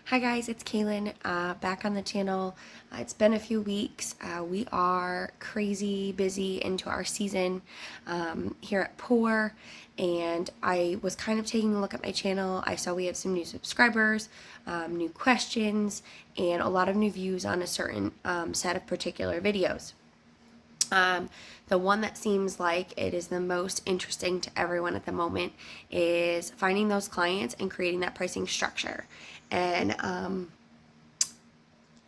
Hi guys, it's Kaylin back on the channel. It's been a few weeks. We are crazy busy into our season here at Pour, and I was kind of taking a look at my channel. I saw we have some new subscribers, new questions, and a lot of new views on a certain set of particular videos. The one that seems like it is the most interesting to everyone at the moment is finding those clients and creating that pricing structure. And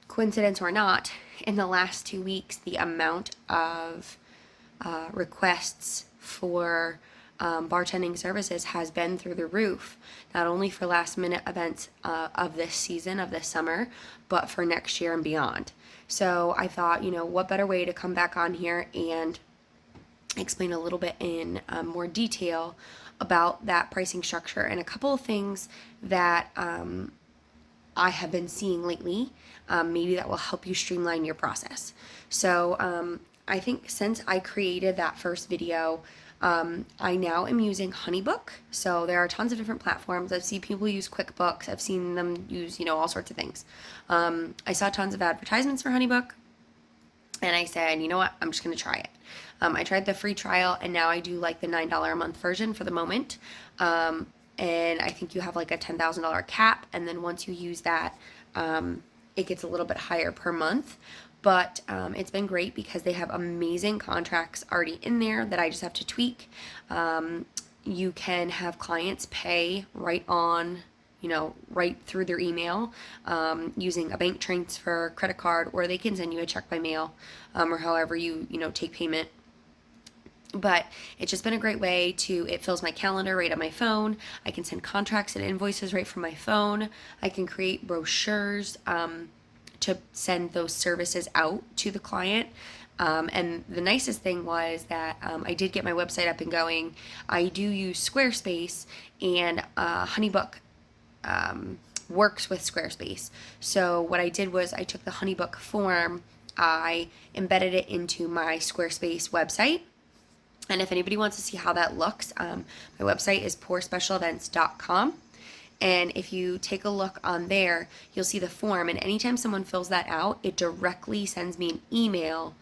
coincidence or not, in the last 2 weeks, the amount of requests for bartending services has been through the roof, not only for last minute events of this season, of this summer, but for next year and beyond. So I thought, what better way to come back on here and explain a little bit in more detail about that pricing structure and a couple of things that I have been seeing lately, maybe that will help you streamline your process. So I think since I created that first video, I now am using HoneyBook. So there are tons of different platforms. I've seen people use QuickBooks. I've seen them use, all sorts of things. I saw tons of advertisements for HoneyBook, and I said, you know what, I'm just going to try it. I tried the free trial, and now I do like the $9 a month version for the moment. And I think you have like a $10,000 cap, and then once you use that, it gets a little bit higher per month. But it's been great because they have amazing contracts already in there that I just have to tweak. You can have clients pay right on, right through their email, using a bank transfer, credit card, or they can send you a check by mail, or however you take payment. But it's just been a great way it fills my calendar right on my phone. I can send contracts and invoices right from my phone. I can create brochures to send those services out to the client. And the nicest thing was that I did get my website up and going. I do use Squarespace, and HoneyBook works with Squarespace. So what I did was I took the HoneyBook form, I embedded it into my Squarespace website. And if anybody wants to see how that looks, my website is pourspecialevents.com. And if you take a look on there, you'll see the form. And anytime someone fills that out, it directly sends me an email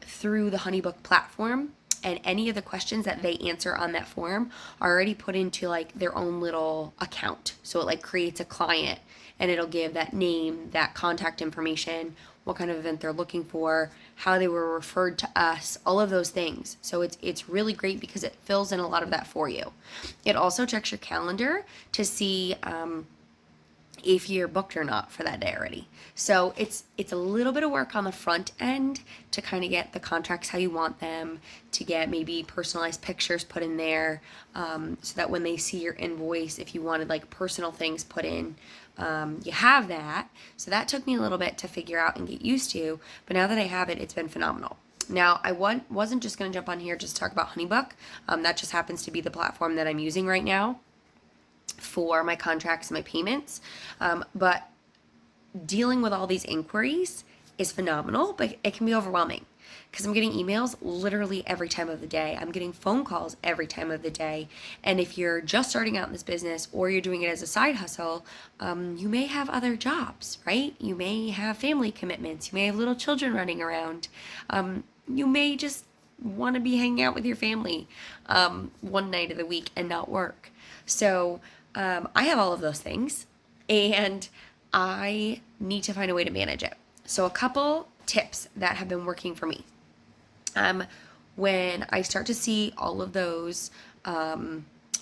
through the HoneyBook platform. And any of the questions that they answer on that form are already put into like their own little account. So it like creates a client, and it'll give that name, that contact information, what kind of event they're looking for, how they were referred to us, all of those things. So it's really great because it fills in a lot of that for you. It also checks your calendar to see if you're booked or not for that day already. So it's a little bit of work on the front end to kind of get the contracts how you want them, to get maybe personalized pictures put in there, so that when they see your invoice, if you wanted like personal things put in, you have that. So that took me a little bit to figure out and get used to, but now that I have it, it's been phenomenal. Now, I wasn't just going to jump on here just to talk about HoneyBook. That just happens to be the platform that I'm using right now for my contracts and my payments. But dealing with all these inquiries is phenomenal, but it can be overwhelming because I'm getting emails literally every time of the day. I'm getting phone calls every time of the day. And if you're just starting out in this business or you're doing it as a side hustle, you may have other jobs, right? You may have family commitments. You may have little children running around. You may just want to be hanging out with your family one night of the week and not work. So I have all of those things, and I need to find a way to manage it. So a couple tips that have been working for me. When I start to see all of those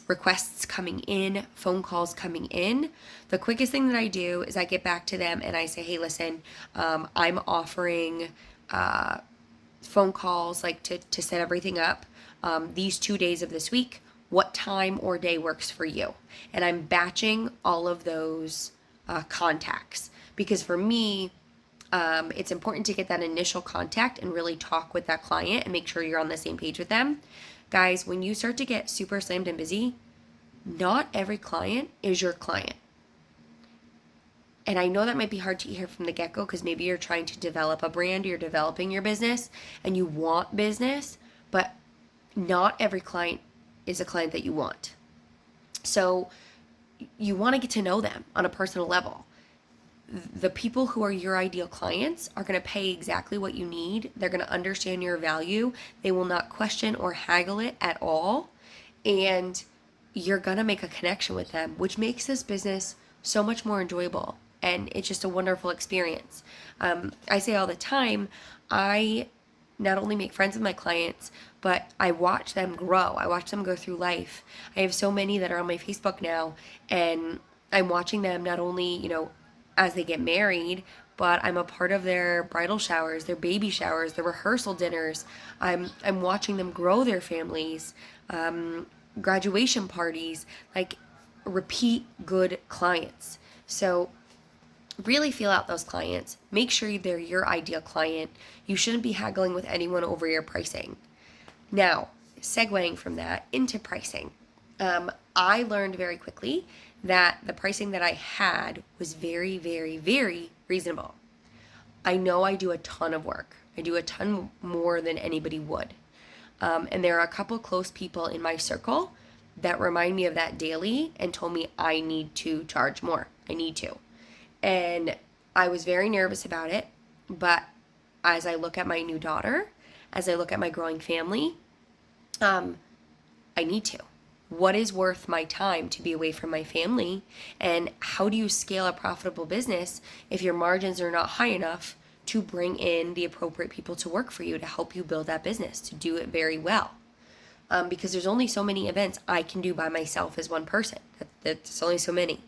requests coming in, phone calls coming in, the quickest thing that I do is I get back to them and I say, hey, listen, I'm offering phone calls like to set everything up these 2 days of this week. What time or day works for you? And I'm batching all of those contacts, because for me, it's important to get that initial contact and really talk with that client and make sure you're on the same page with them. Guys, when you start to get super slammed and busy, not every client is your client. And I know that might be hard to hear from the get-go because maybe you're trying to develop a brand, you're developing your business, and you want business, but not every client is a client that you want. So you want to get to know them on a personal level. the people who are your ideal clients are going to pay exactly what you need. They're going to understand your value. They will not question or haggle it at all. And you're going to make a connection with them, which makes this business so much more enjoyable. And it's just a wonderful experience. I say all the time, I not only make friends with my clients, but I watch them grow. I watch them go through life. I have so many that are on my Facebook now, and I'm watching them not only, as they get married, but I'm a part of their bridal showers, their baby showers, their rehearsal dinners. I'm watching them grow their families, graduation parties, like repeat good clients. So really feel out those clients. Make sure they're your ideal client. You shouldn't be haggling with anyone over your pricing. Now, segueing from that into pricing, I learned very quickly that the pricing that I had was very, very, very reasonable. I know I do a ton of work. I do a ton more than anybody would. And there are a couple close people in my circle that remind me of that daily and told me I need to charge more. I need to. And I was very nervous about it. But as I look at my new daughter, as I look at my growing family, I need to. What is worth my time to be away from my family? And how do you scale a profitable business if your margins are not high enough to bring in the appropriate people to work for you to help you build that business, to do it very well? Because there's only so many events I can do by myself as one person. That's only so many.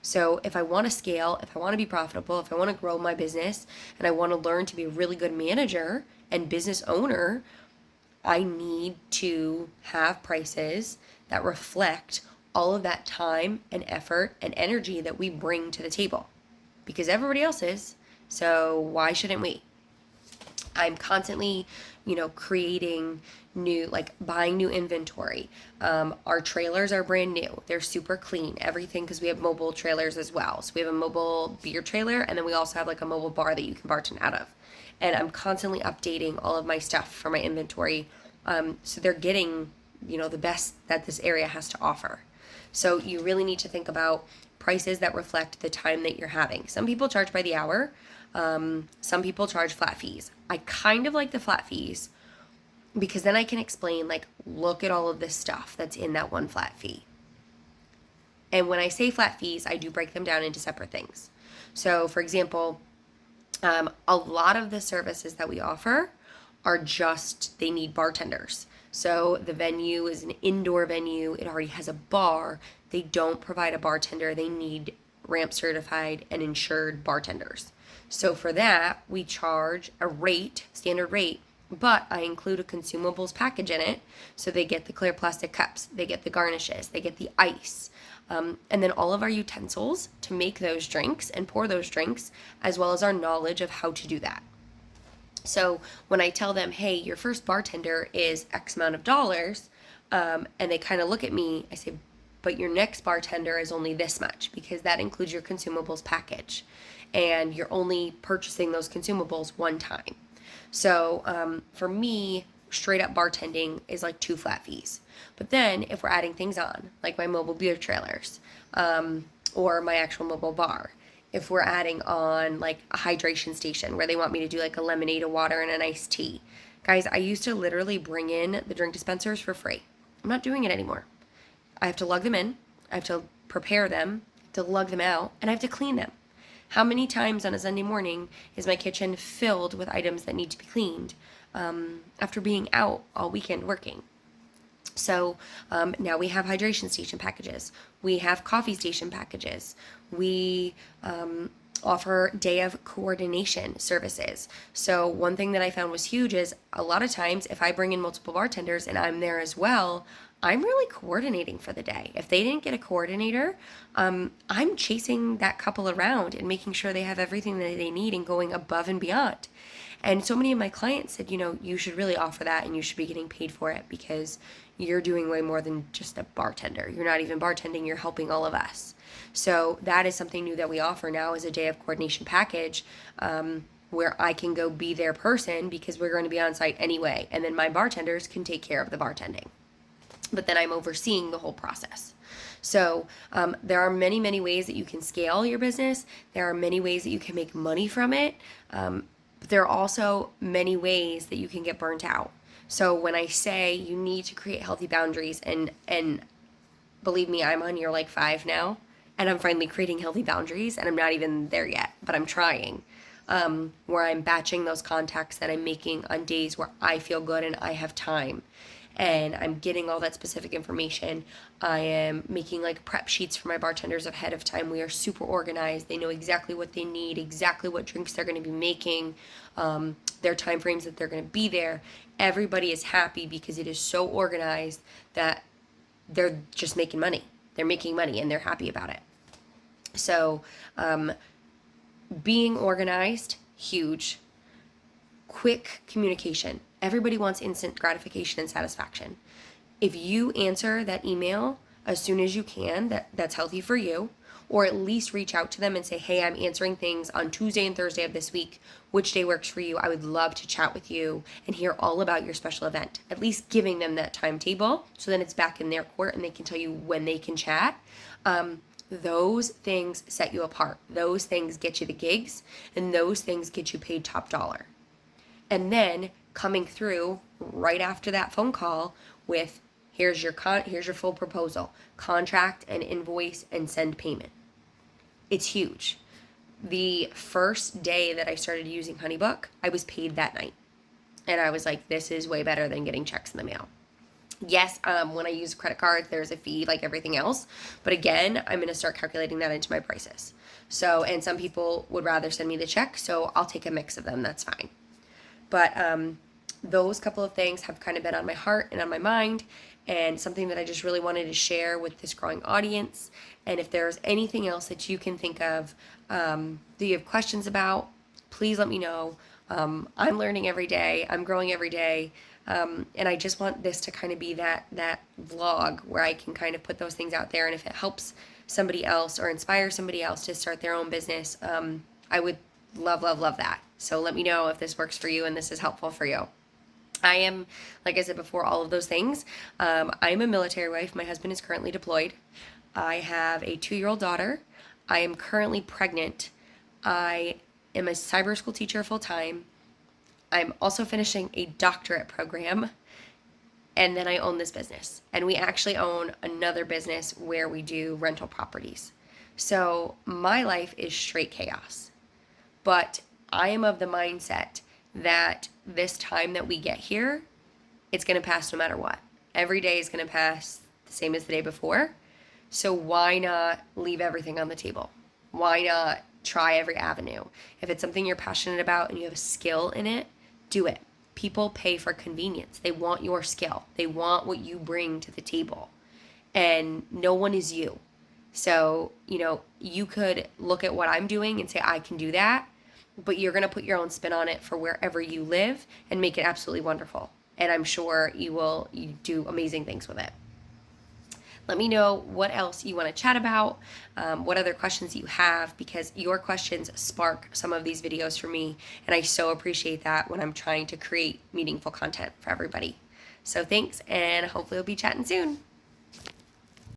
So if I want to scale, if I want to be profitable, if I want to grow my business, and I want to learn to be a really good manager and business owner, I need to have prices that reflect all of that time and effort and energy that we bring to the table. Because everybody else is, so why shouldn't we? I'm constantly, creating new, buying new inventory. Our trailers are brand new. They're super clean, everything, because we have mobile trailers as well. So we have a mobile beer trailer, and then we also have a mobile bar that you can bartend out of. And I'm constantly updating all of my stuff for my inventory. So they're getting, the best that this area has to offer. So you really need to think about prices that reflect the time that you're having. Some people charge by the hour. Some people charge flat fees. I kind of like the flat fees because then I can explain, look at all of this stuff that's in that one flat fee. And when I say flat fees, I do break them down into separate things. So, for example, a lot of the services that we offer are they need bartenders. So the venue is an indoor venue. It already has a bar. They don't provide a bartender. They need ramp certified and insured bartenders. So for that, we charge a rate, standard rate, but I include a consumables package in it. So they get the clear plastic cups, they get the garnishes, they get the ice, and then all of our utensils to make those drinks and pour those drinks, as well as our knowledge of how to do that. So when I tell them, hey, your first bartender is X amount of dollars, and they kind of look at me, I say, but your next bartender is only this much, because that includes your consumables package. And you're only purchasing those consumables one time. So for me, straight up bartending is 2 flat fees. But then if we're adding things on, like my mobile beer trailers, or my actual mobile bar, if we're adding on a hydration station where they want me to do a lemonade, a water, and an iced tea. Guys, I used to literally bring in the drink dispensers for free. I'm not doing it anymore. I have to lug them in, I have to prepare them, I have to lug them out, and I have to clean them. How many times on a Sunday morning is my kitchen filled with items that need to be cleaned after being out all weekend working? So now we have hydration station packages. We have coffee station packages. We offer day of coordination services. So one thing that I found was huge is a lot of times if I bring in multiple bartenders and I'm there as well, I'm really coordinating for the day. If they didn't get a coordinator, I'm chasing that couple around and making sure they have everything that they need and going above and beyond. And so many of my clients said, you should really offer that and you should be getting paid for it because you're doing way more than just a bartender. You're not even bartending, you're helping all of us. So that is something new that we offer now is a day of coordination package where I can go be their person because we're going to be on site anyway. And then my bartenders can take care of the bartending. But then I'm overseeing the whole process. So there are many, many ways that you can scale your business. There are many ways that you can make money from it. But there are also many ways that you can get burnt out. So when I say you need to create healthy boundaries, and believe me, I'm on year like 5 now, and I'm finally creating healthy boundaries, and I'm not even there yet, but I'm trying. Where I'm batching those contacts that I'm making on days where I feel good and I have time. And I'm getting all that specific information. I am making like prep sheets for my bartenders ahead of time. We are super organized. They know exactly what they need, exactly what drinks they're going to be making, their time frames that they're going to be there. Everybody is happy because it is so organized that they're just making money. They're making money and they're happy about it. So, being organized, huge. Quick communication. Everybody wants instant gratification and satisfaction. If you answer that email as soon as you can, that's healthy for you, or at least reach out to them and say, hey, I'm answering things on Tuesday and Thursday of this week. Which day works for you? I would love to chat with you and hear all about your special event. At least giving them that timetable so then it's back in their court and they can tell you when they can chat. Those things set you apart. Those things get you the gigs, and those things get you paid top dollar. And then coming through right after that phone call with here's your full proposal, contract and invoice and send payment. It's huge. The first day that I started using HoneyBook, I was paid that night. And I was like, this is way better than getting checks in the mail. Yes, when I use credit cards, there's a fee like everything else. But again, I'm going to start calculating that into my prices. So, and some people would rather send me the check, so I'll take a mix of them. That's fine. But those couple of things have kind of been on my heart and on my mind, and something that I just really wanted to share with this growing audience. And if there's anything else that you can think of that you have questions about, please let me know. I'm learning every day. I'm growing every day. And I just want this to kind of be that vlog where I can kind of put those things out there. And if it helps somebody else or inspire somebody else to start their own business, I would love, love, love that. So let me know if this works for you and this is helpful for you. I am, like I said before, all of those things. I'm a military wife. My husband is currently deployed. I have a 2-year-old daughter. I am currently pregnant. I am a cyber school teacher full-time. I'm also finishing a doctorate program, and then I own this business. And we actually own another business where we do rental properties. So my life is straight chaos. But I am of the mindset that this time that we get here, it's going to pass no matter what. Every day is going to pass the same as the day before. So why not leave everything on the table? Why not try every avenue? If it's something you're passionate about and you have a skill in it, do it. People pay for convenience. They want your skill. They want what you bring to the table. And no one is you. So, you could look at what I'm doing and say, I can do that. But you're going to put your own spin on it for wherever you live and make it absolutely wonderful. And I'm sure you do amazing things with it. Let me know what else you want to chat about, what other questions you have, because your questions spark some of these videos for me, and I so appreciate that when I'm trying to create meaningful content for everybody. So thanks, and hopefully we'll be chatting soon.